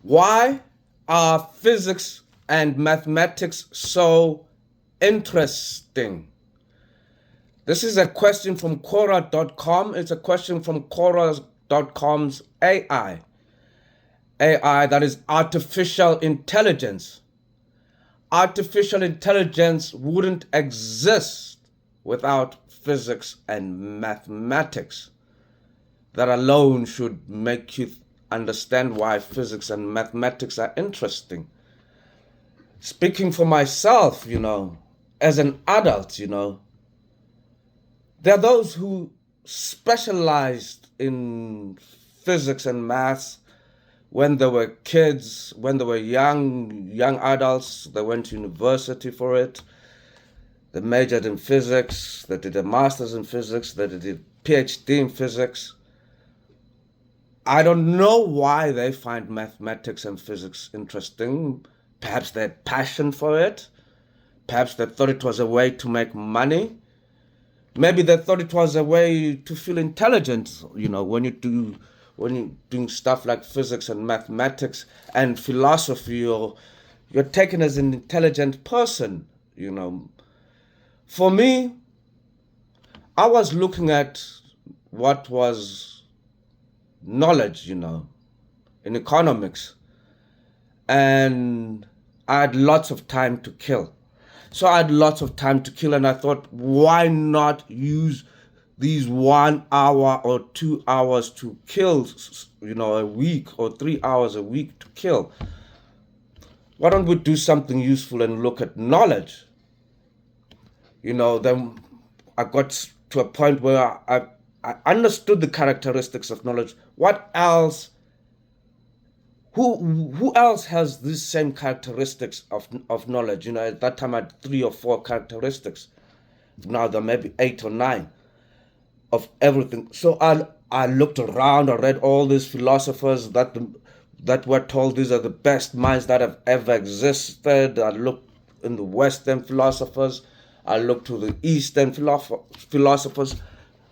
Why are physics and mathematics so interesting? This is a question from Quora.com. It's a question from Quora.com's AI. AI, that is artificial intelligence. Artificial intelligence wouldn't exist without physics and mathematics. That alone should make you understand why physics and mathematics are interesting. Speaking for myself, as an adult, there are those who specialized in physics and maths when they were kids, when they were young adults. They went to university for it. They majored in physics. They did a master's in physics. They did a PhD in physics. I don't know why they find mathematics and physics interesting. Perhaps they had passion for it. Perhaps they thought it was a way to make money. Maybe they thought it was a way to feel intelligent, when you're doing stuff like physics and mathematics and philosophy, you're taken as an intelligent person, For me, I was looking at what was knowledge, in economics. And I had lots of time to kill. So I had lots of time to kill, and I thought, why not use these 1 hour or 2 hours to kill, a week, or 3 hours a week to kill? Why don't we do something useful and look at knowledge? Then I got to a point where I understood the characteristics of knowledge. What else? Who else has these same characteristics of knowledge? At that time I had 3 or 4 characteristics. Now there may be 8 or 9 of everything. So I looked around. I read all these philosophers that were told these are the best minds that have ever existed. I looked in the Western philosophers. I looked to the Eastern philosophers.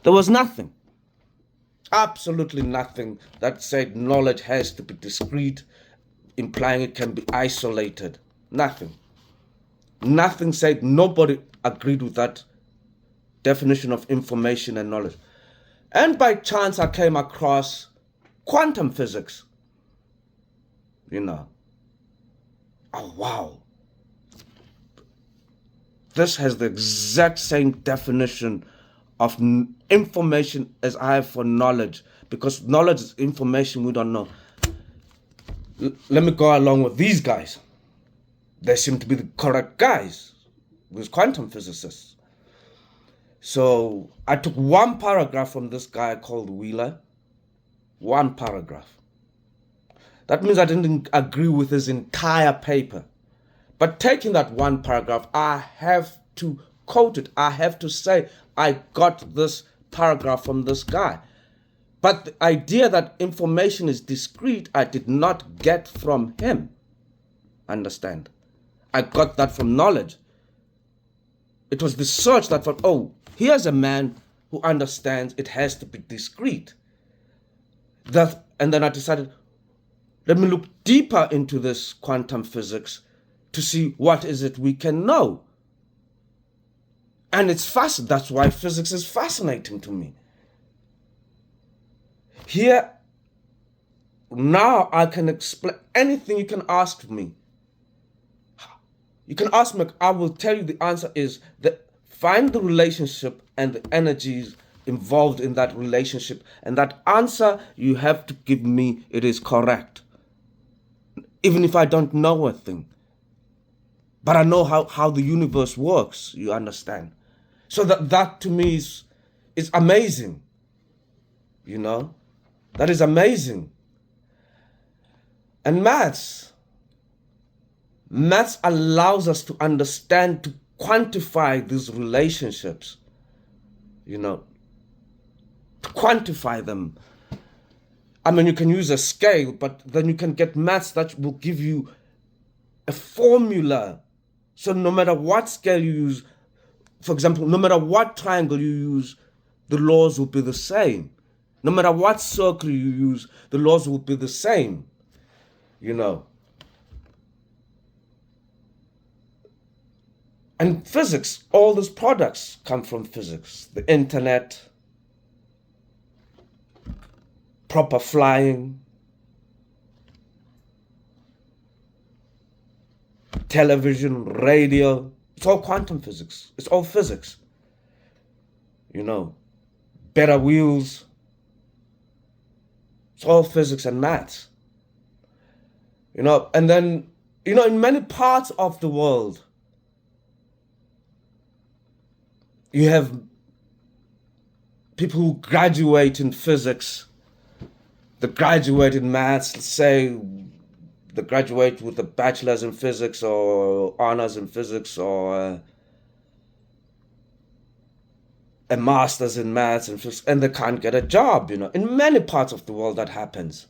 There was nothing. Absolutely nothing that said knowledge has to be discrete, implying it can be isolated. Nothing. Nothing said, nobody agreed with that definition of information and knowledge. And by chance, I came across quantum physics. Oh, wow. This has the exact same definition of information as I have for knowledge, because knowledge is information we don't know. Let me go along with these guys. They seem to be the correct guys, these quantum physicists. So I took one paragraph from this guy called Wheeler. One paragraph. That means I didn't agree with his entire paper. But taking that one paragraph, I have to quote it. I have to say, I got this paragraph from this guy. But the idea that information is discrete, I did not get from him. Understand? I got that from knowledge. It was the search that thought, oh, here's a man who understands it has to be discrete. And then I decided, let me look deeper into this quantum physics to see what is it we can know. And it's fascinating. That's why physics is fascinating to me. Here, now I can explain anything you can ask me. You can ask me, I will tell you the answer is that find the relationship and the energies involved in that relationship. And that answer you have to give me, it is correct. Even if I don't know a thing. But I know how the universe works, you understand. So that to me is amazing. That is amazing. And maths allows us to understand, to quantify these relationships, to quantify them. I mean, you can use a scale, but then you can get maths that will give you a formula. So no matter what scale you use, for example, no matter what triangle you use, the laws will be the same. No matter what circle you use, the laws will be the same. you know. And physics, all these products come from physics. The internet, proper flying, television, radio, it's all quantum physics. It's all physics. You know, better wheels, it's all physics and maths. You know, and then, you know, in many parts of the world, you have people who graduate in physics, they graduate in maths, let's say they graduate with a bachelor's in physics or honors in physics or a master's in maths and physics, and they can't get a job, you know. In many parts of the world that happens.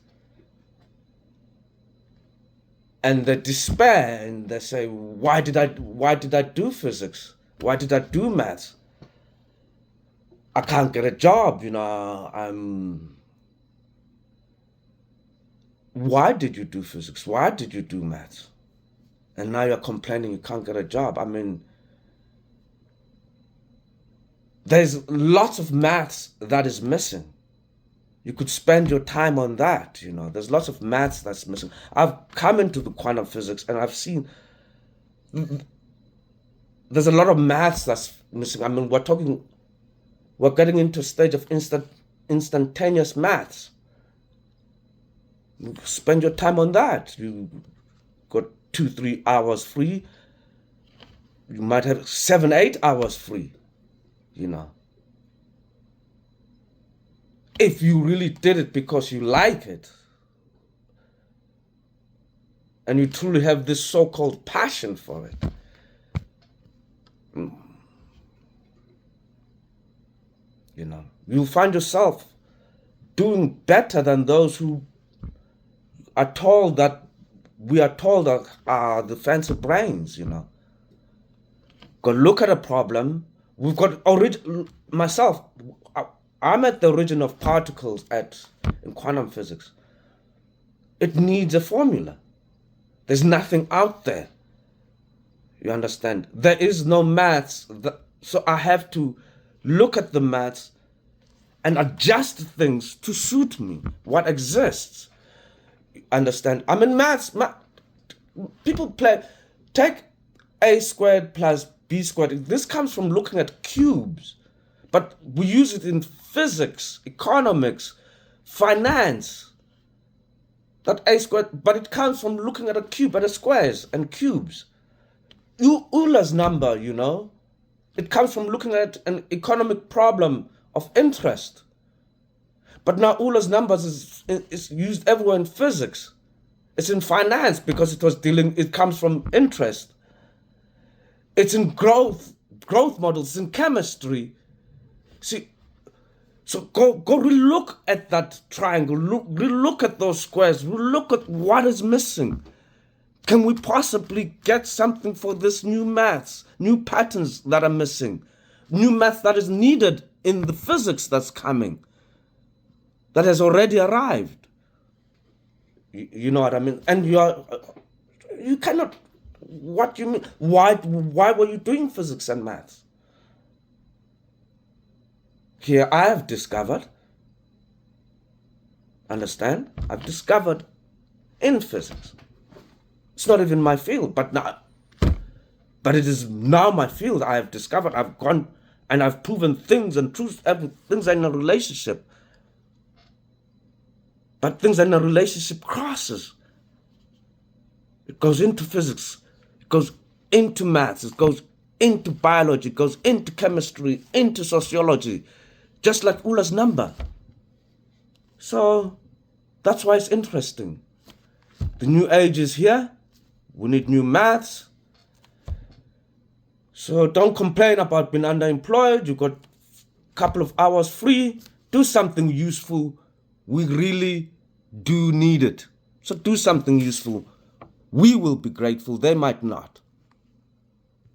And they despair and they say, why did I do physics? Why did I do maths? I can't get a job, you know. Why did you do physics? Why did you do maths? And now you're complaining you can't get a job. I mean, there's lots of maths that is missing. You could spend your time on that, you know. There's lots of maths that's missing. I've come into the quantum physics and I've seen there's a lot of maths that's missing. I mean, we're getting into a stage of instantaneous maths. You spend your time on that. You got 2-3 hours free. You might have 7-8 hours free, you know. If you really did it because you like it, and you truly have this so-called passion for it, you know, you'll find yourself doing better than those who are told that are the fancy brains, you know. Go look at a problem. We've got myself. I'm at the origin of particles in quantum physics. It needs a formula. There's nothing out there. You understand? There is no maths. So I have to look at the maths and adjust things to suit me, what exists. Understand? I mean, maths, people take a squared plus b squared. This comes from looking at cubes. But we use it in physics, economics, finance. That a squared, but it comes from looking at a cube, at squares and cubes. Euler's number, you know, it comes from looking at an economic problem of interest. But now Euler's numbers is used everywhere in physics. It's in finance because it comes from interest. It's in growth models, in chemistry. See, so go relook at that triangle, relook at those squares, relook at what is missing. Can we possibly get something for this new maths, new patterns that are missing, new maths that is needed in the physics that's coming, that has already arrived? You know what I mean? And you cannot, what do you mean? Why were you doing physics and maths? Here I have discovered, understand? I've discovered in physics. It's not even my field, but it is now my field. I have discovered, I've gone and I've proven things and truths, things are in a relationship. But things are in a relationship crosses. It goes into physics, it goes into maths, it goes into biology, it goes into chemistry, into sociology. Just like Euler's number. So that's why it's interesting. The new age is here. We need new maths. So don't complain about being underemployed. You got a couple of hours free. Do something useful. We really do need it. So do something useful. We will be grateful. They might not.